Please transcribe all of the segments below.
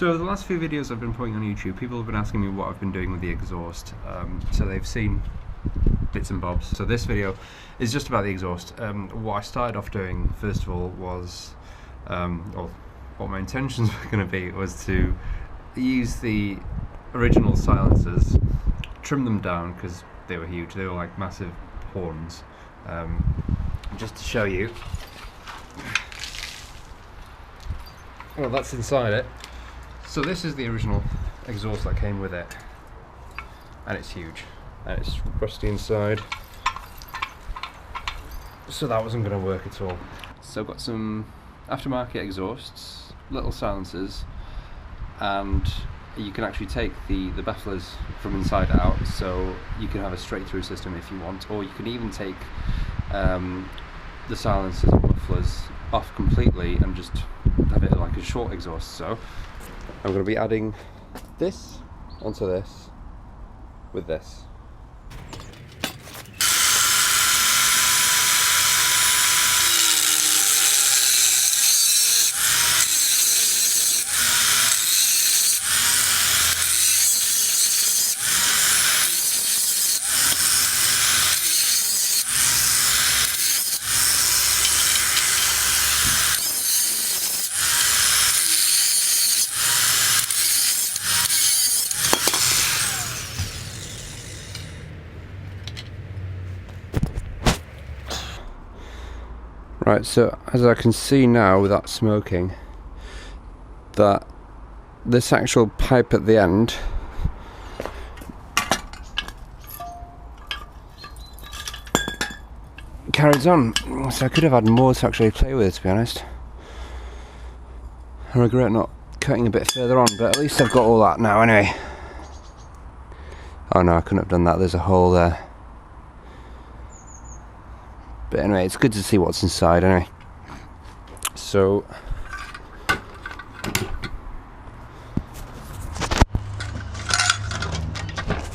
So the last few videos I've been putting on YouTube, people have been asking me what I've been doing with the exhaust. So they've seen bits and bobs. So this video is just about the exhaust. What I started off doing, first of all, was, or what my intentions were going to be, was to use the original silencers, trim them down because they were huge. They were like massive horns. Just to show you. Well, that's inside it. So this is the original exhaust that came with it, and it's huge, and it's rusty inside, so that wasn't going to work at all. So I've got some aftermarket exhausts, little silencers, and you can actually take the mufflers from inside out, so you can have a straight through system if you want, or you can even take the silencers and mufflers off completely and just have it like a short exhaust. So I'm going to be adding this onto this with this. Right, so as I can see now without smoking, that this actual pipe at the end carries on, so I could have had more to actually play with, to be honest. I regret not cutting a bit further on, but at least I've got all that now anyway. Oh no, I couldn't have done that, there's a hole there. But anyway, it's good to see what's inside anyway. So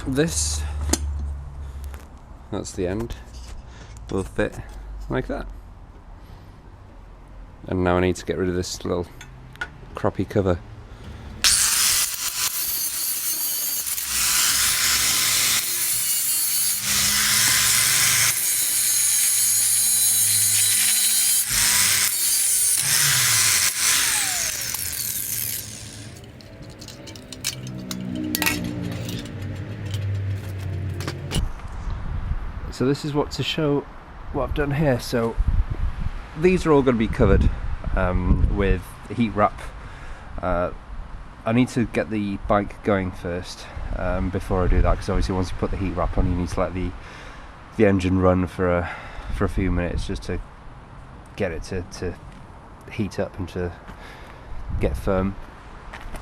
this, that's the end, will fit like that. And now I need to get rid of this little crappy cover. So this is what to show what I've done here. So these are all going to be covered with heat wrap. I need to get the bike going first before I do that, because obviously once you put the heat wrap on, you need to let the engine run for a few minutes just to get it to heat up and to get firm.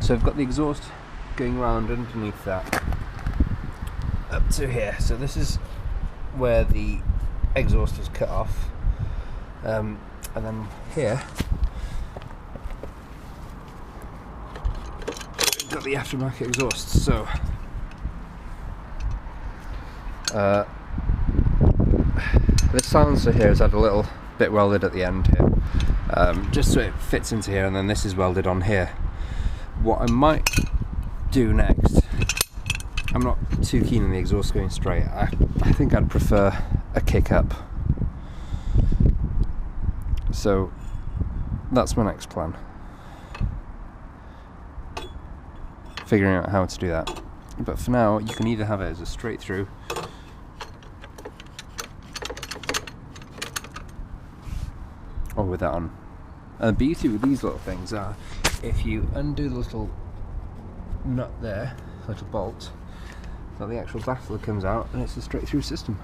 So I've got the exhaust going around underneath that up to here. So this is where the exhaust was cut off, and then here we've got the aftermarket exhaust. So this silencer here has had a little bit welded at the end here, just so it fits into here, and then this is welded on here. What I might do next, I'm not too keen on the exhaust going straight. I think I'd prefer a kick up. So that's my next plan. Figuring out how to do that. But for now, you can either have it as a straight through, or with that on. And the beauty with these little things are, if you undo the little nut there, little bolt, so the actual baffler comes out and it's a straight through system.